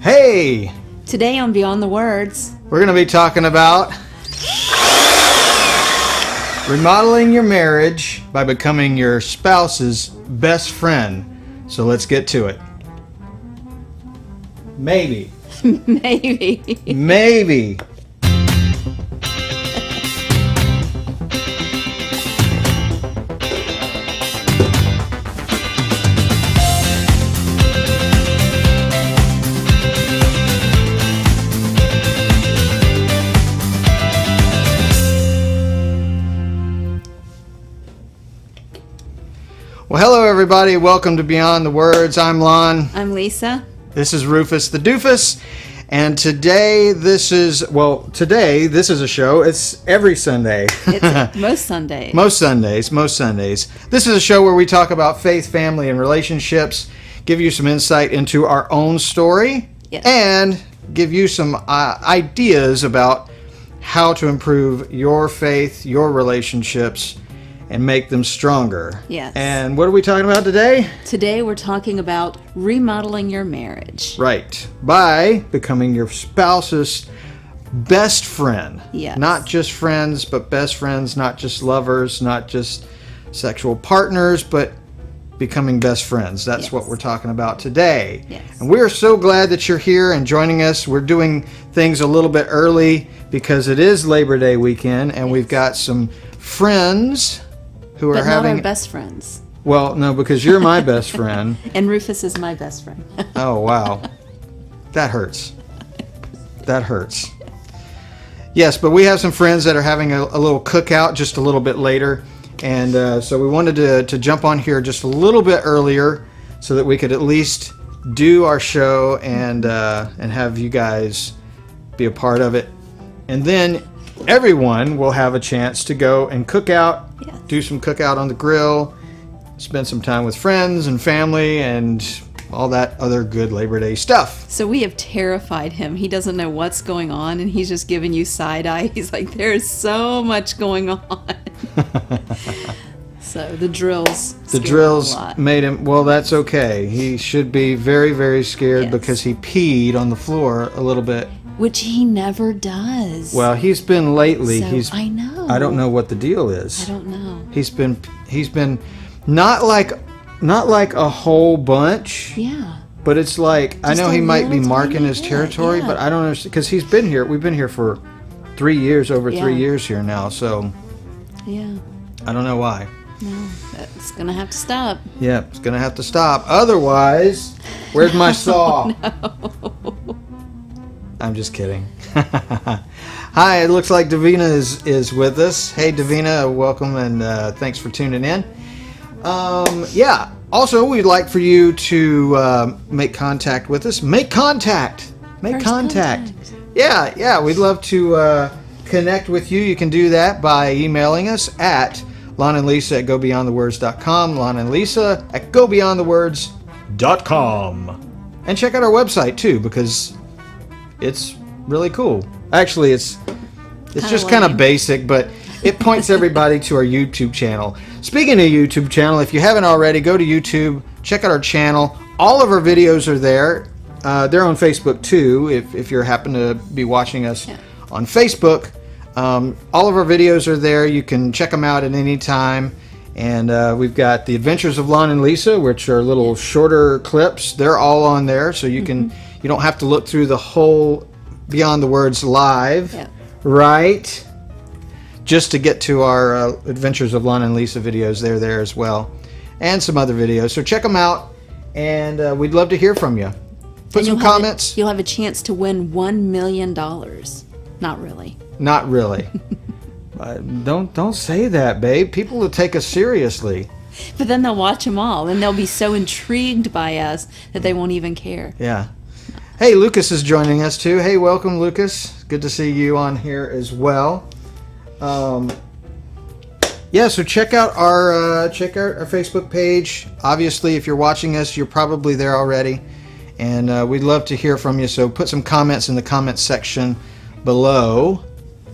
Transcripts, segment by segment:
Hey! Today on Beyond the Words, We're going to be talking about remodeling your marriage by becoming your spouse's best friend. So let's get to it. Maybe. maybe. Well, hello everybody. Welcome to Beyond the Words. I'm Lon. I'm Lisa. This is Rufus the Doofus. And today this is a show. It's every Sunday. It's most Sundays. Most Sundays. This is a show where we talk about faith, family, and relationships, give you some insight into our own story, Yes. and give you some ideas about how to improve your faith, your relationships, and make them stronger. Yes. And what are we talking about today? Today we're talking about remodeling your marriage. Right. By becoming your spouse's best friend. Yes. Not just friends, but best friends, not just lovers, not just sexual partners, but becoming best friends. That's Yes. what we're talking about today. Yes. And we're so glad that you're here and joining us. We're doing things a little bit early because it is Labor Day weekend, and we've got some friends who are But having... not our best friends. Well, no, because you're my best friend. And Rufus is my best friend. Oh, wow. That hurts. That hurts. Yes, but we have some friends that are having a little cookout just a little bit later. And so we wanted to jump on here just a little bit earlier so that we could at least do our show and have you guys be a part of it. And then everyone will have a chance to go and cook out, Yes. do some cookout on the grill, spend some time with friends and family and all that other good Labor Day stuff. So we have terrified him. He doesn't know what's going on, and he's just giving you side eye. He's like, there's so much going on. So the drills scared him a lot. Made him, well, that's okay. He should be very, very scared Yes. because he peed on the floor a little bit. Which he never does. Well, he's been lately. So, I know. I don't know what the deal is. I don't know. He's been not like a whole bunch. Yeah. But it's like, I Just know a he might be little marking tiny his bit, territory, yeah. but I don't understand because we've been here for 3 years, over Yeah. 3 years here now. So Yeah. I don't know why. No, it's gonna have to stop. Yeah, it's gonna have to stop. Otherwise, where's my saw? I'm just kidding. Hi, it looks like Davina is with us. Hey, Davina, welcome and thanks for tuning in. Yeah. Also, we'd like for you to make contact with us. Make contact. First contact. Yeah. We'd love to connect with you. You can do that by emailing us at lonandlisa@gobeyondthewords.com. lonandlisa@gobeyondthewords.com. And check out our website too, because it's really cool. Actually, it's just kind of basic, but it points everybody to our YouTube channel. Speaking of YouTube channel, if you haven't already, go to YouTube, check out our channel. All of our videos are there. They're on Facebook too, if you happen to be watching us on Facebook. All of our videos are there. You can check them out at any time. And we've got the Adventures of Lon and Lisa, which are little shorter clips. They're all on there, so you don't have to look through the whole Beyond the Words live, right? Just to get to our Adventures of Lon and Lisa videos. They're there as well, and some other videos. So check them out, and we'd love to hear from you. Put some comments. You'll have a chance to win $1 million. Not really. Not really. Don't say that, babe. People will take us seriously. But then they'll watch them all, and they'll be so intrigued by us that they won't even care. Yeah. Hey, Lucas is joining us too. Hey, welcome, Lucas. Good to see you on here as well. Yeah, so check out our Facebook page. Obviously, if you're watching us, you're probably there already, and we'd love to hear from you. So put some comments in the comments section below,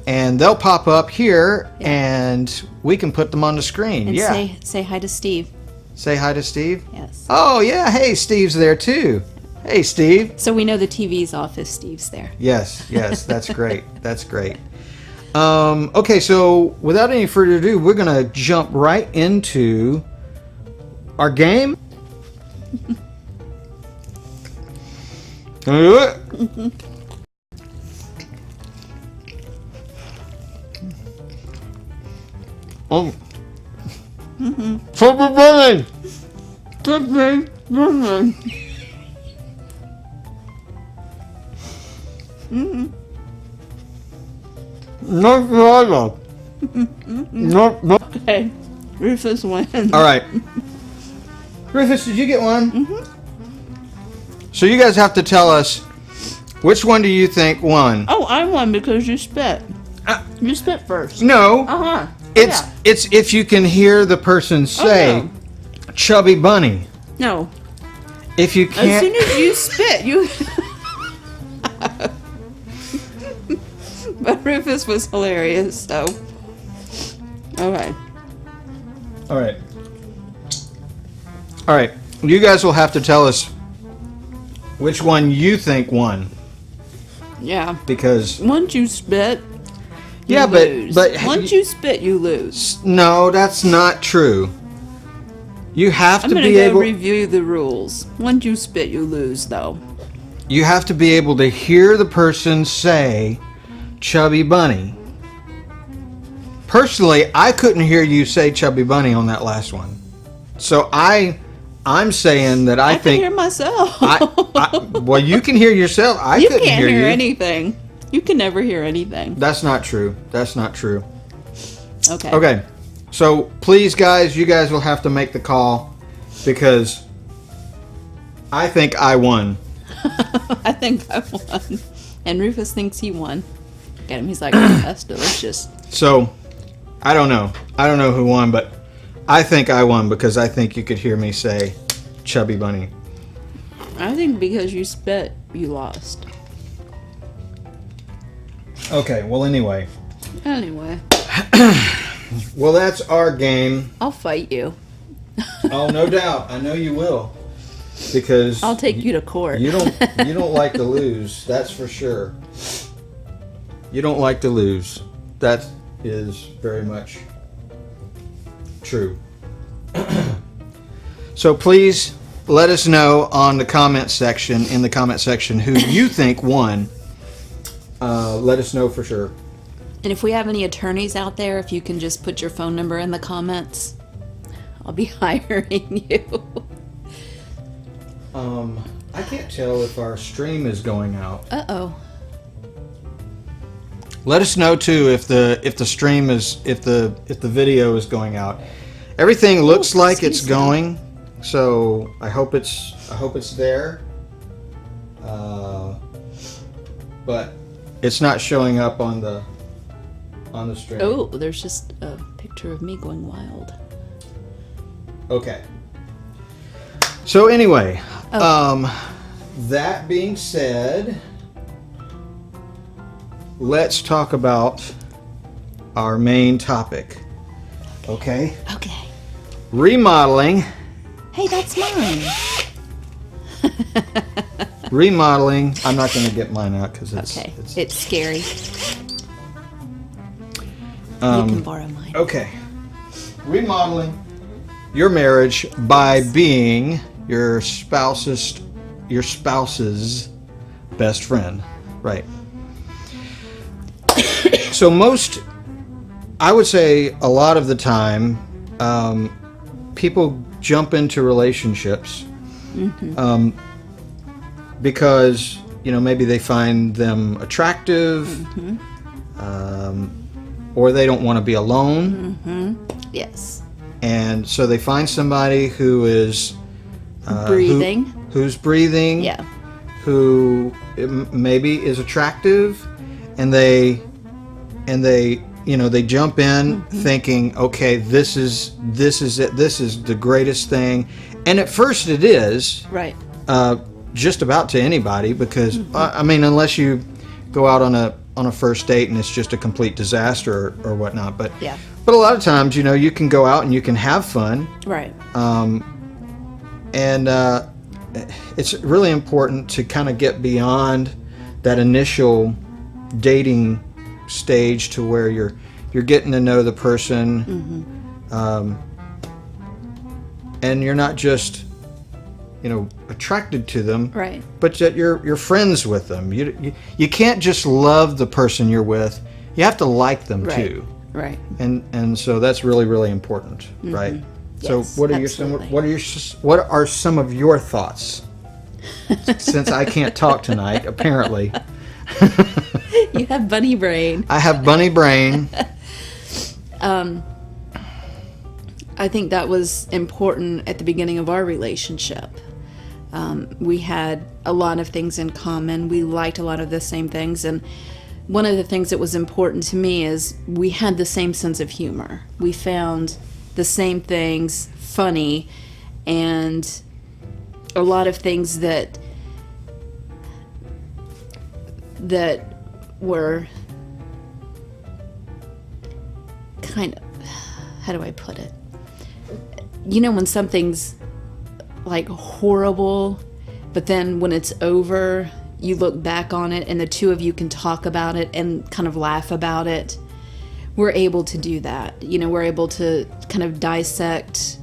and they'll pop up here, and we can put them on the screen. And say hi to Steve. Say hi to Steve. Yes. Oh yeah, hey, Steve's there too. Hey, Steve. So we know the TV's off if Steve's there. Yes, that's great. That's great. Okay, so without any further ado, we're going to jump right into our game. Can we do it? Mm-hmm. Purple bunny. No problem. No. Okay. Rufus wins. All right. Rufus, did you get one? Mm-hmm. So you guys have to tell us which one do you think won? Oh, I won because you spit. You spit first. No. Uh-huh. It's if you can hear the person say, no. "Chubby bunny." No. If you can't. As soon as you spit, you. But Rufus was hilarious, so. Okay. All right. All right. You guys will have to tell us which one you think won. Yeah. Because. Once you spit. Yeah, lose. but once you spit, you lose. No, that's not true. You have to be able. I'm gonna go review the rules. Once you spit, you lose, though. You have to be able to hear the person say, "Chubby bunny." Personally, I couldn't hear you say "Chubby bunny" on that last one, so I'm saying that I think. Can hear myself. Well, you can hear yourself. I couldn't can't hear you. Anything. You can never hear anything. That's not true. That's not true. Okay. Okay. So please, guys, you guys will have to make the call because I think I won. I think I won. And Rufus thinks he won. Get him. He's like, oh, that's delicious. So I don't know. I don't know who won, but I think I won because I think you could hear me say "Chubby bunny." I think because you spit, you lost. Okay, well, anyway. Anyway. Well, that's our game. I'll fight you. Oh, no doubt. I know you will. Because I'll take you to court. You don't like to lose, that's for sure. You don't like to lose. That is very much true. So please let us know on the comment section, who you think won. Let us know for sure. And if we have any attorneys out there, if you can just put your phone number in the comments, I'll be hiring you. I can't tell if our stream is going out. Uh-oh. Let us know too if the stream is if the video is going out. Everything looks like it's going, so I hope it's there. But it's not showing up on the stream. Oh, there's just a picture of me going wild. Okay. So anyway, that being said, let's talk about our main topic. Okay? Okay. Remodeling. Hey, that's mine. Remodeling. I'm not going to get mine out because it's scary. You can borrow mine. Okay. Remodeling your marriage by being your spouse's best friend. Right. So I would say a lot of the time, people jump into relationships because, maybe they find them attractive, or they don't want to be alone. Yes. And so they find somebody who is breathing. Who's breathing. Yeah. Who maybe is attractive, and they jump in thinking, okay, this is it. This is the greatest thing. And at first it is. Right. Just about to anybody because unless you go out on a first date and it's just a complete disaster or whatnot, but a lot of times you can go out and you can have fun, right? it's really important to kind of get beyond that initial dating stage to where you're getting to know the person, and you're not just attracted to them, right? But that you're friends with them. You can't just love the person you're with. You have to like them too, right? And so that's really, really important, right? So Yes, what are some of your thoughts? Since I can't talk tonight, apparently. You have bunny brain. I have bunny brain. I think that was important at the beginning of our relationship. We had a lot of things in common. We liked a lot of the same things. And one of the things that was important to me is we had the same sense of humor. We found the same things funny, and a lot of things that were kind of, how do I put it? When something's like horrible, but then when it's over, you look back on it and the two of you can talk about it and kind of laugh about it. We're able to do that. We're able to kind of dissect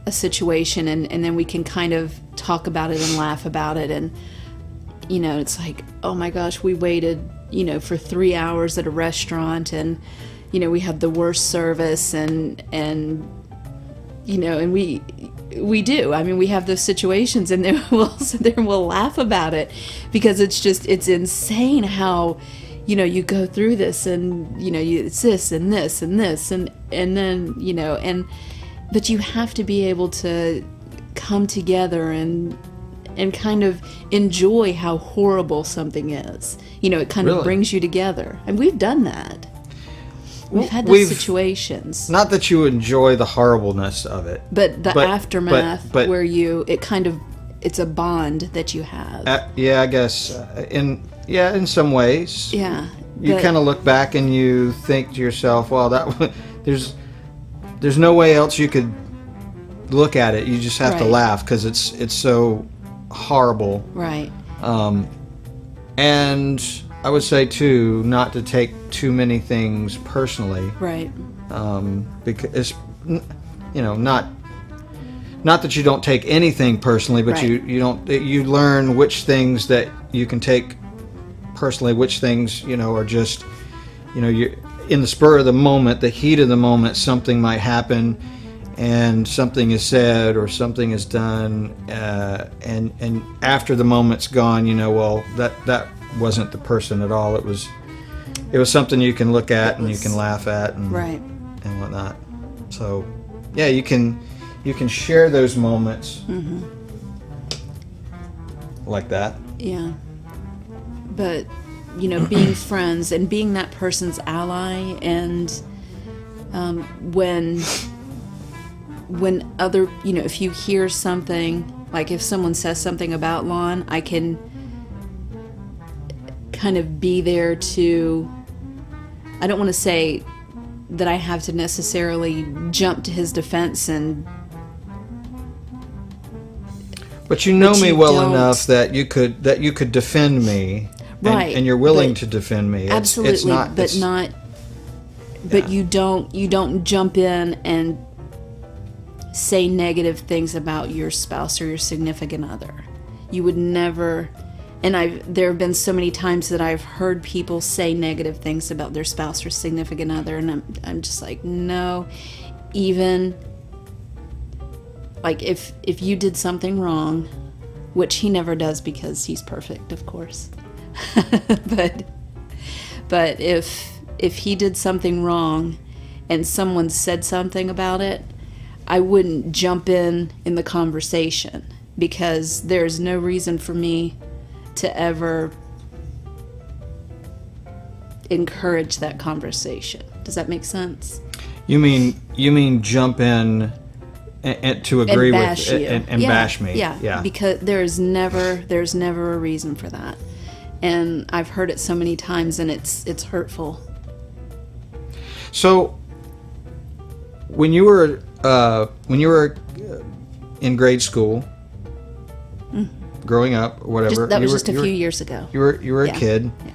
a situation, and then we can kind of talk about it and laugh about it. And, it's like, oh my gosh, we waited, for 3 hours at a restaurant, and, we had the worst service, and we do. I mean, we have those situations, and then we'll sit there and we'll laugh about it, because it's insane how, you go through this, and, it's this and this and this, and then, but you have to be able to come together and kind of enjoy how horrible something is. It kind of brings you together. And we've done that. We've had those situations. Not that you enjoy the horribleness of it, but the aftermath, where it's a bond that you have. I guess in some ways. Yeah. You kind of look back and you think to yourself, well, there's no way else you could look at it. You just have to laugh, because it's so horrible. Right. And I would say too, not to take too many things personally. Right. Because not that you don't take anything personally, but you learn which things that you can take personally, which things are just you in the spur of the moment, the heat of the moment, something might happen, and something is said or something is done, and after the moment's gone, well, that wasn't the person at all. It was something you can look at and you can laugh at and whatnot. So yeah, you can share those moments like that. Yeah. But being friends and being that person's ally, and when other, if you hear something, like if someone says something about Lon, I can kind of be there to, I don't want to say that I have to necessarily jump to his defense, but you know me well enough that you could defend me, right? And you're willing to defend me. Absolutely, but you don't jump in and say negative things about your spouse or your significant other. You would never. And there have been so many times that I've heard people say negative things about their spouse or significant other, and I'm just like, no. Even like if you did something wrong, which he never does because he's perfect, of course. but if he did something wrong and someone said something about it, I wouldn't jump in the conversation, because there's no reason for me to ever encourage that conversation. Does that make sense? You mean jump in and to agree bash with you. and bash me? Yeah. Because there's never a reason for that, and I've heard it so many times, and it's hurtful. So when you were in grade school, growing up, or whatever. That was just a few years ago. You were a kid. Yeah.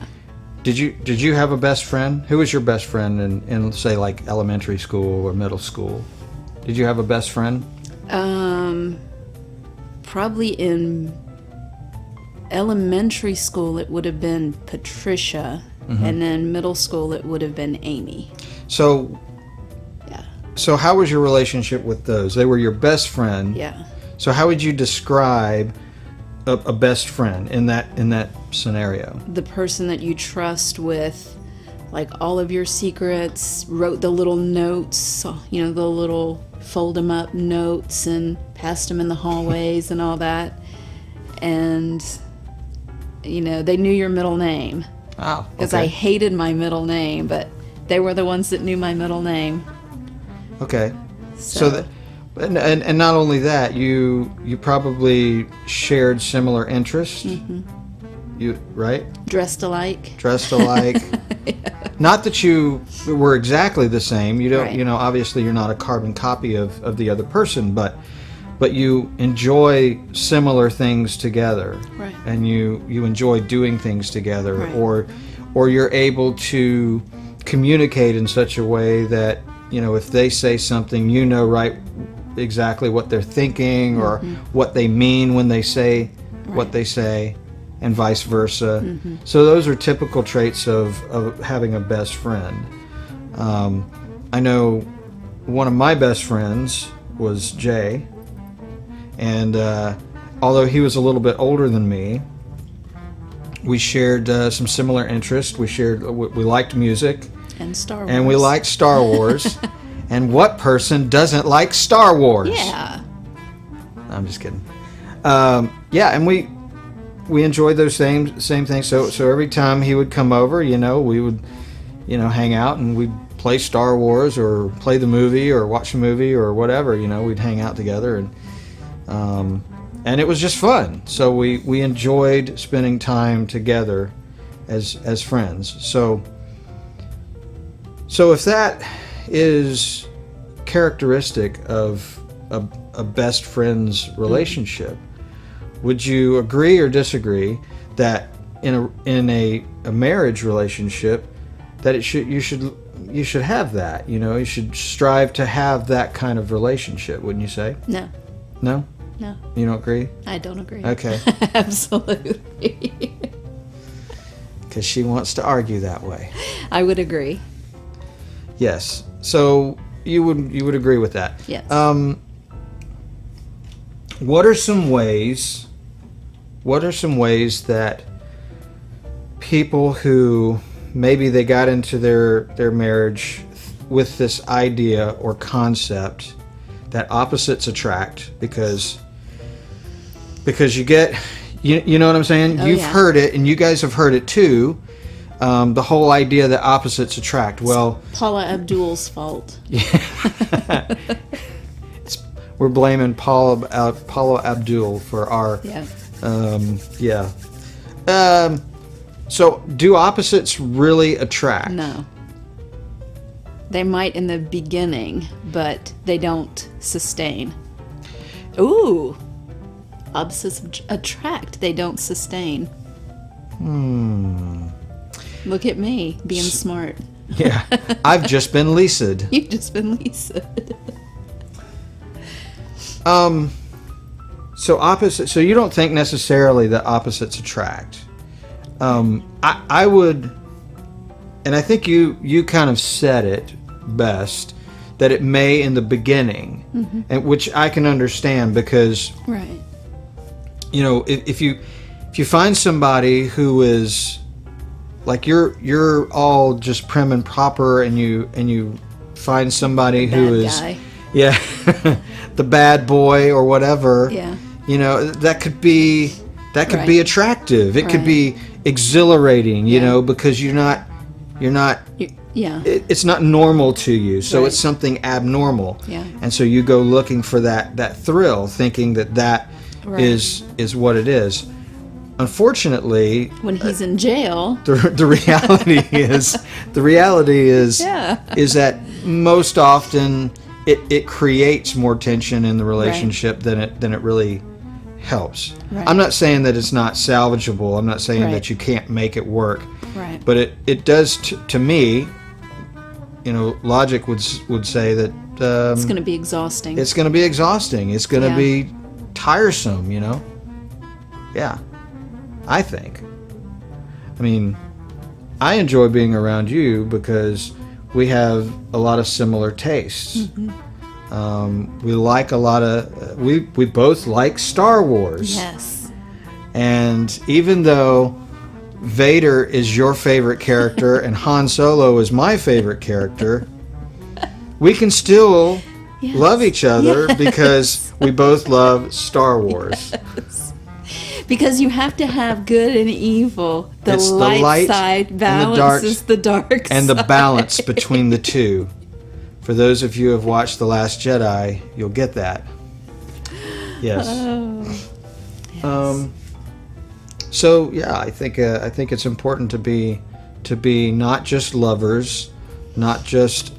Did you have a best friend? Who was your best friend in say like elementary school or middle school? Did you have a best friend? Probably in elementary school it would have been Patricia, and then middle school it would have been Amy. So how was your relationship with those? They were your best friend. Yeah. So how would you describe a best friend in that scenario? The person that you trust with like all of your secrets, wrote the little notes, the little fold them up notes and passed them in the hallways and all that. And they knew your middle name. Oh, because okay. I hated my middle name, but they were the ones that knew my middle name. Okay. So and not only that, you probably shared similar interests. You right? Dressed alike. Yeah. Not that you were exactly the same. You don't. Right. Obviously, you're not a carbon copy of the other person, but you enjoy similar things together. Right. And you enjoy doing things together, right. or you're able to communicate in such a way that if they say something, right exactly what they're thinking or what they mean when they say what they say, and vice versa. So those are typical traits of having a best friend. I know one of my best friends was Jay, and although he was a little bit older than me, we shared some similar interests. We liked music. And Star Wars. And we liked Star Wars. And what person doesn't like Star Wars? Yeah. I'm just kidding. And we enjoyed those same things. So every time he would come over, we would, hang out and we'd play Star Wars or play the movie or watch a movie or whatever. We'd hang out together and it was just fun. So we enjoyed spending time together as friends. So if that is characteristic of a best friend's relationship, would you agree or disagree that in a marriage relationship that you should have that? You should strive to have that kind of relationship, wouldn't you say? No. No? No. You don't agree? I don't agree. Okay. Absolutely. Because she wants to argue that way. I would agree. Yes. So you would agree with that? Yes. What are some ways that people who maybe they got into their marriage with this idea or concept that opposites attract, because you get, you know what I'm saying? Oh, You've yeah. heard it, and you guys have heard it too. The whole idea that opposites attract. Well, it's Paula Abdul's fault. Yeah. We're blaming Paula Abdul for our. Yeah. So, do opposites really attract? No. They might in the beginning, but they don't sustain. Ooh. Opposites attract. They don't sustain. Look at me, being smart. Yeah. I've just been Lisa'd. You've just been Lisa'd. So you don't think necessarily that opposites attract. I would, and I think you kind of said it best, that it may in the beginning, and which I can understand, because right. If you find somebody who is like you're all just prim and proper, and you find somebody who is guy. Yeah, the bad boy or whatever. Yeah. That could be Right. be attractive. It could Right. be exhilarating, because you're not Yeah. it's not normal to you. So Right. it's something abnormal. Yeah. And so you go looking for that thrill, thinking that Right. is what it is. Unfortunately, When he's in jail. the reality is Yeah. is that most often it creates more tension in the relationship than it really helps. Right. I'm not saying that it's not salvageable. I'm not saying Right. that you can't make it work. Right. But it does to me. Logic would say that It's going to be exhausting. it's going to be exhausting. It's going to Yeah. be tiresome. Yeah, I think. I mean, I enjoy being around you because we have a lot of similar tastes. Mm-hmm. We like a lot of. We both like Star Wars. Yes. And even though Vader is your favorite character and Han Solo is my favorite character, we can still Yes. love each other Yes. because we both love Star Wars. Yes. Because you have to have good and evil. The It's the light, light side and the dark balances the dark side. And the balance between the two. For those of you who have watched The Last Jedi, you'll get that. Yes. Oh. Yes. So yeah, I think it's important to be not just lovers, not just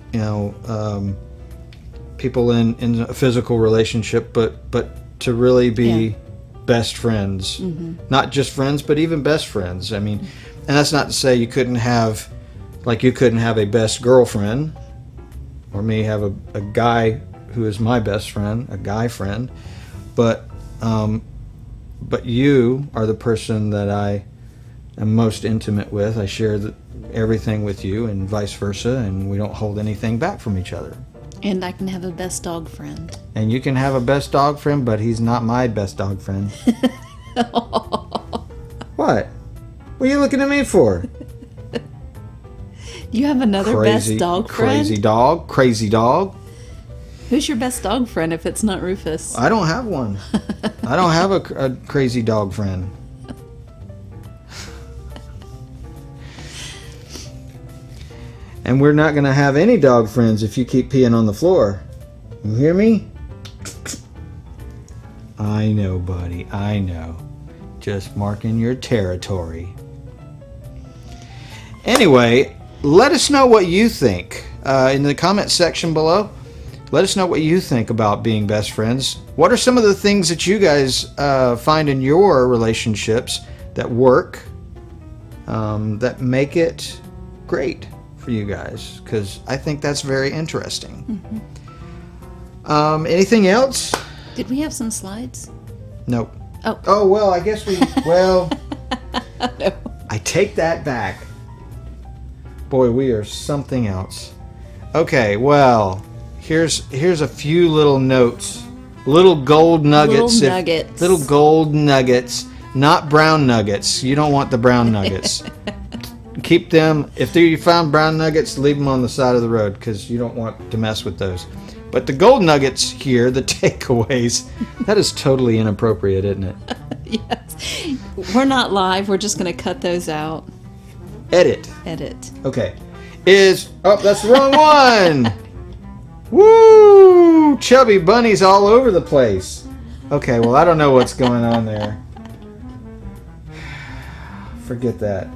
people in a physical relationship, but to really be best friends. Mm-hmm. Not just friends, but even best friends. I mean, and that's not to say you couldn't have a best girlfriend, or me have a guy who is my best friend, a guy friend, but you are the person that I am most intimate with. I share everything with you, and vice versa, and we don't hold anything back from each other. And I can have a best dog friend. And you can have a best dog friend, but he's not my best dog friend. What? What are you looking at me for? You have another best dog friend? Crazy dog. Who's your best dog friend if it's not Rufus? I don't have one. I don't have a crazy dog friend. And we're not going to have any dog friends if you keep peeing on the floor. You hear me? I know, buddy. I know. Just marking your territory. Anyway, let us know what you think in the comment section below. Let us know what you think about being best friends. What are some of the things that you guys find in your relationships that work, that make it great for you guys? Because I think that's very interesting. Mm-hmm. Anything else? Did we have some slides? Nope. Oh, well, I guess we... Well, no. I take that back. Boy, we are something else. Okay, well... Here's a few little notes, little gold nuggets. Little gold nuggets, not brown nuggets. You don't want the brown nuggets. Keep them. If you found brown nuggets, leave them on the side of the road because you don't want to mess with those. But the gold nuggets here, the takeaways, that is totally inappropriate, isn't it? Yes. We're not live. We're just going to cut those out. Edit. Okay. That's the wrong one. Woo! Chubby bunnies all over the place. Okay, well, I don't know what's going on there. Forget that.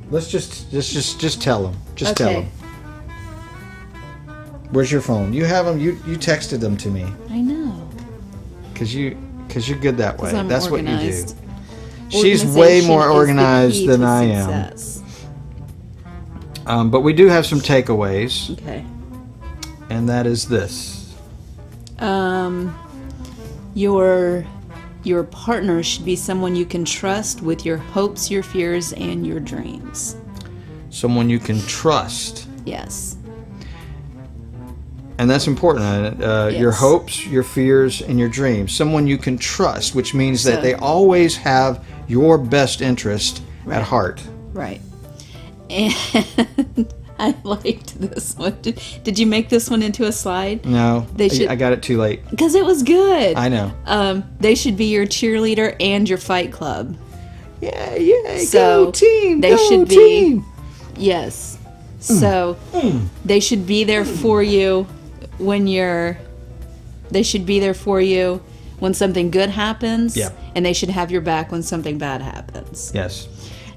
Let's just tell them. Tell them. Where's your phone? You have them. You texted them to me. I know. Because you're good that way. I'm That's organized. what you do. She's way more organized than I am. But we do have some takeaways. Okay. And that is this. Your partner should be someone you can trust with your hopes, your fears, and your dreams. Someone you can trust. Yes. And that's important. Yes. Your hopes, your fears, and your dreams. Someone you can trust, which means that they always have your best interest at heart. Right. And I liked this one. Did you make this one into a slide? No, I got it too late. Because it was good. I know. They should be your cheerleader and your fight club. Yeah. So go team. They go should team. be. Yes. So they should be there for you when They should be there for you when something good happens. Yeah. And they should have your back when something bad happens. Yes.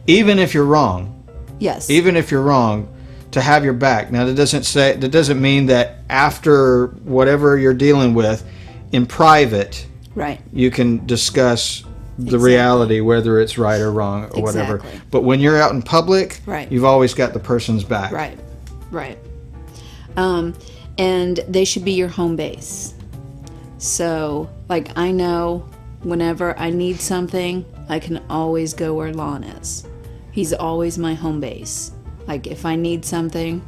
Even if you're wrong. Yes. Even if you're wrong, to have your back. Now that doesn't mean that after whatever you're dealing with in private, Right. you can discuss the Exactly. reality, whether it's right or wrong or whatever. Exactly. But when you're out in public, Right. you've always got the person's back. Right. Right. And they should be your home base. So, like, I know whenever I need something, I can always go where Lon is. He's always my home base. Like, if I need something,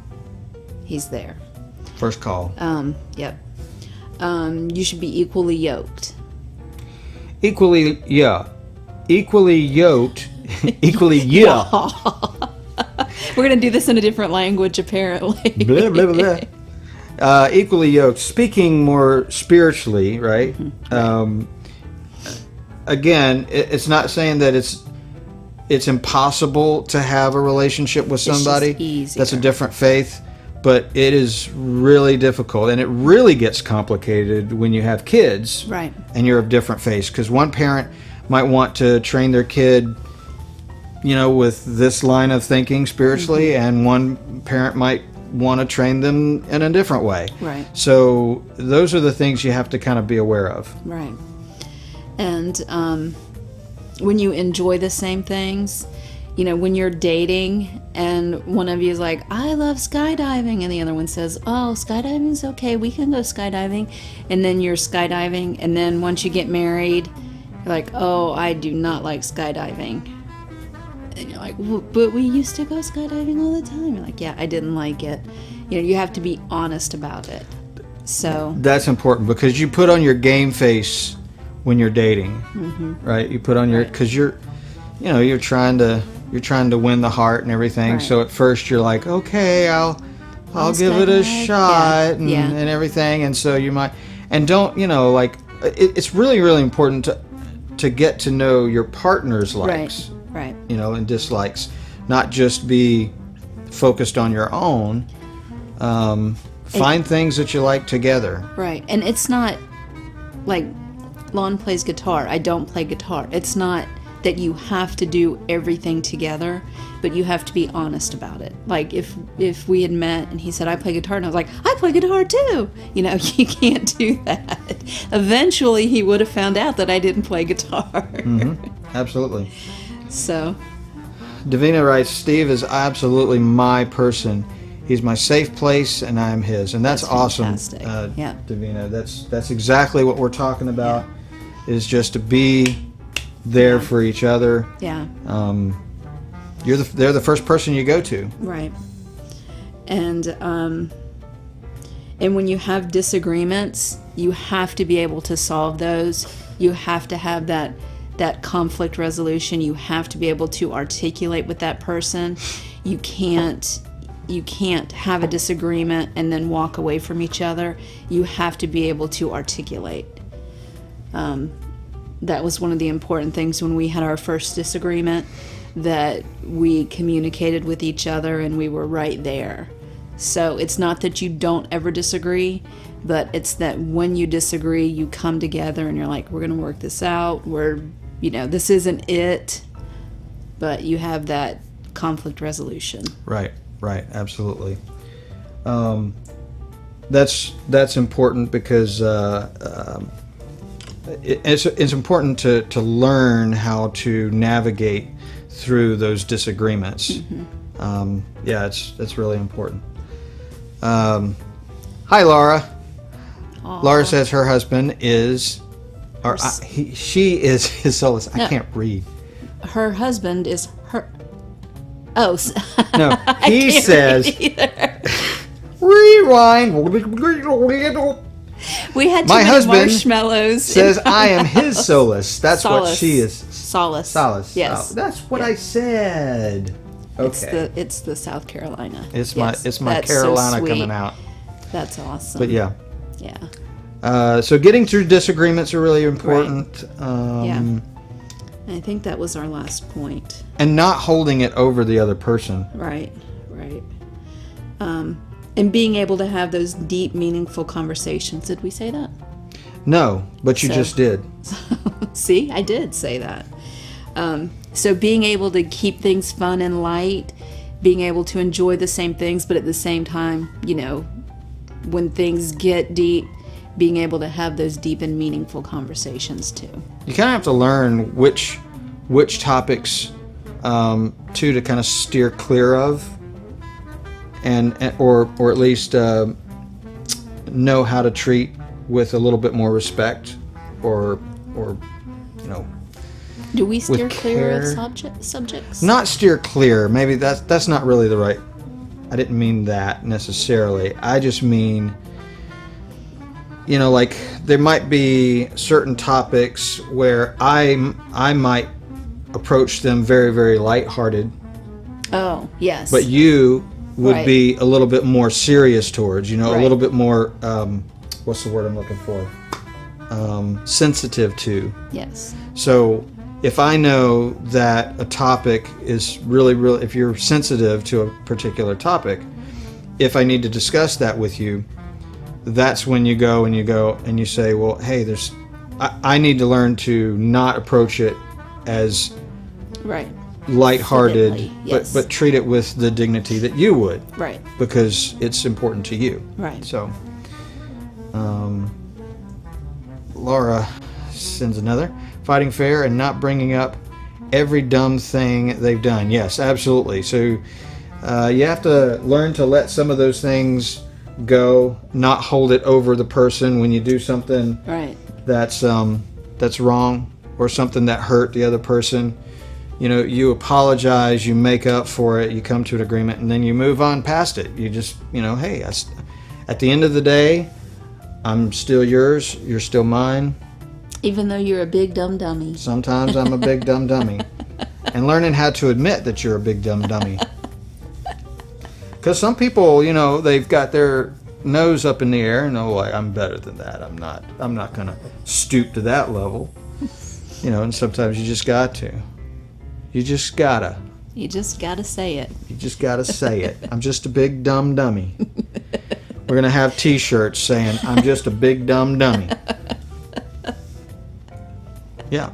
he's there. First call. Yep. You should be equally yoked. Equally yoked. Equally, yeah. We're going to do this in a different language, apparently. Blah, blah, blah. Equally yoked. Speaking more spiritually, right? Again, it's not saying that it's impossible to have a relationship with somebody. It's just easier. That's a different faith, but it is really difficult, and it really gets complicated when you have kids, Right. and you're of different faiths. Because one parent might want to train their kid, with this line of thinking spiritually, and one parent might want to train them in a different way. Right. So those are the things you have to kind of be aware of. Right. And when you enjoy the same things, when you're dating and one of you is like, I love skydiving, and the other one says, oh, skydiving's okay, we can go skydiving, and then you're skydiving, and then once you get married, you're like, oh, I do not like skydiving. And you're like, well, but we used to go skydiving all the time. You're like, yeah, I didn't like it. You have to be honest about it. So That's important, because you put on your game face when you're dating, right? You put on your, because you're trying to win the heart and everything. Right. So at first you're like, okay, I'll give it a skydive. shot Yeah. and everything. And so you might, and don't, it's really, really important to get to know your partner's likes, right. and dislikes, not just be focused on your own. Find things that you like together. Right. And it's not like Lon plays guitar. I don't play guitar. It's not that you have to do everything together, but you have to be honest about it. Like if we had met and he said, I play guitar, and I was like, I play guitar too. You can't do that. Eventually he would have found out that I didn't play guitar. Absolutely. So. Davina writes, Steve is absolutely my person. He's my safe place, and I'm his. And that's awesome, fantastic. Yeah. Davina. That's exactly what we're talking about, is just to be there for each other. Yeah. They're the first person you go to. Right. And when you have disagreements, you have to be able to solve those. You have to have that conflict resolution. You have to be able to articulate with that person. You can't have a disagreement and then walk away from each other. You have to be able to articulate. That was one of the important things when we had our first disagreement, that we communicated with each other and we were right there. So it's not that you don't ever disagree, but it's that when you disagree, you come together and you're like, we're going to work this out. This isn't it, but you have that conflict resolution. Right, absolutely. That's important, because it's important to learn how to navigate through those disagreements. It's really important. Hi, Laura. Aww. Laura says her husband is, she is his solace. No. I can't read. Her husband is her. Oh, No, I he can't says. read either. Rewind. We had too My many husband marshmallows. says I am his solace. That's what Solace. she is. Solace. Solace. Yes. Oh, that's what I said. Okay. It's the South Carolina. It's Yes, my that's Carolina so sweet. coming out. That's awesome. But yeah. Yeah. So getting through disagreements are really important. Yeah. I think that was our last point. And not holding it over the other person. Right. And being able to have those deep, meaningful conversations. Did we say that? No, but you just did. See, I did say that. So being able to keep things fun and light, being able to enjoy the same things, but at the same time, when things get deep, being able to have those deep and meaningful conversations too. You kind of have to learn which topics to kind of steer clear of, or at least know how to treat with a little bit more respect, or do we steer clear of care. subjects? Not steer clear. Maybe that's not really the right. I didn't mean that necessarily. I just mean, like there might be certain topics where I might approach them very, very lighthearted. Oh, yes. But you would Right. be a little bit more serious towards, a Right. little bit more, what's the word I'm looking for? Sensitive to. Yes. So if I know that a topic is really, really, if you're sensitive to a particular topic, if I need to discuss that with you, that's when you go and you say, well, hey, I need to learn to not approach it as Right. lighthearted, Flippantly, yes. but treat it with the dignity that you would, Right. because it's important to you. Right. So, Laura sends another. Fighting fair and not bringing up every dumb thing they've done. Yes, absolutely. So you have to learn to let some of those things go, not hold it over the person when you do something Right. that's wrong, or something that hurt the other person. You apologize, you make up for it, you come to an agreement, and then you move on past it. You just, hey, at the end of the day, I'm still yours, you're still mine. Even though you're a big dumb dummy. Sometimes I'm a big dumb dummy. And learning how to admit that you're a big dumb dummy. Because some people, they've got their nose up in the air and like, I'm better than that. I'm not going to stoop to that level. And sometimes you just got to. You just gotta. You just gotta say it. You just gotta say it. I'm just a big dumb dummy. We're going to have t-shirts saying, I'm just a big dumb dummy. Yeah.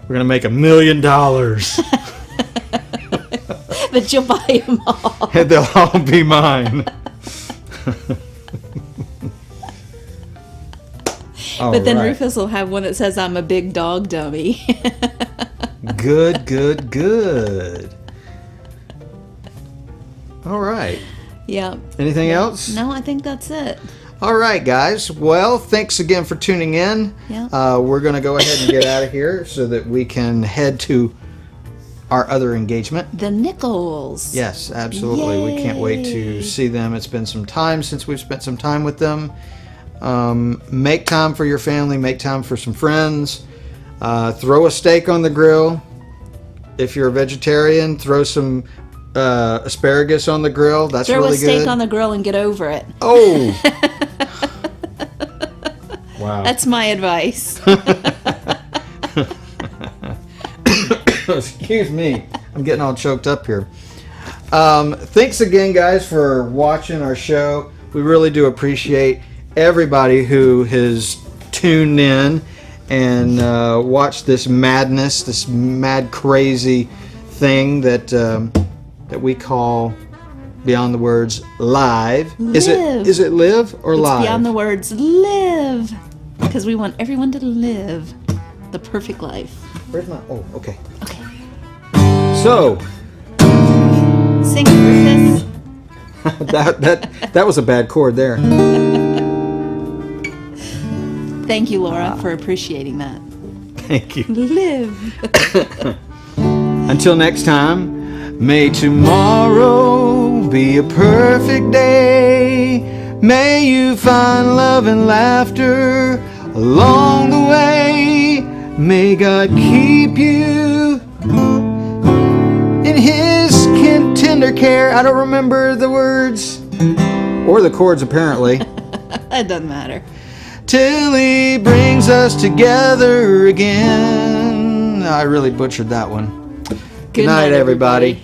We're going to make $1 million. But you'll buy them all. And they'll all be mine. But then Rufus will have one that says, I'm a big dog dummy. Good. All right. Yeah. Anything else? No, I think that's it. All right, guys. Well, thanks again for tuning in. Yeah. We're going to go ahead and get out of here so that we can head to our other engagement. The Nichols. Yes, absolutely. Yay. We can't wait to see them. It's been some time since we've spent some time with them. Make time for your family. Make time for some friends. Throw a steak on the grill. If you're a vegetarian, throw some asparagus on the grill. That's Throw really good. Throw a steak on the grill and get over it. Oh! Wow. That's my advice. Excuse me. I'm getting all choked up here. Thanks again, guys, for watching our show. We really do appreciate everybody who has tuned in and watched this madness, this mad, crazy thing that we call Beyond the Words live. Is it live or it's live? Beyond the Words live, because we want everyone to live the perfect life. Where's my? Oh, okay. Okay. So Sing it, Rufus. that was a bad chord there. Thank you, Laura, for appreciating that. Thank you. Live. Until next time, may tomorrow be a perfect day. May you find love and laughter along the way. May God keep you in His tender care. I don't remember the words or the chords, apparently. It doesn't matter. Till He brings us together again. I really butchered that one. Good night, everybody.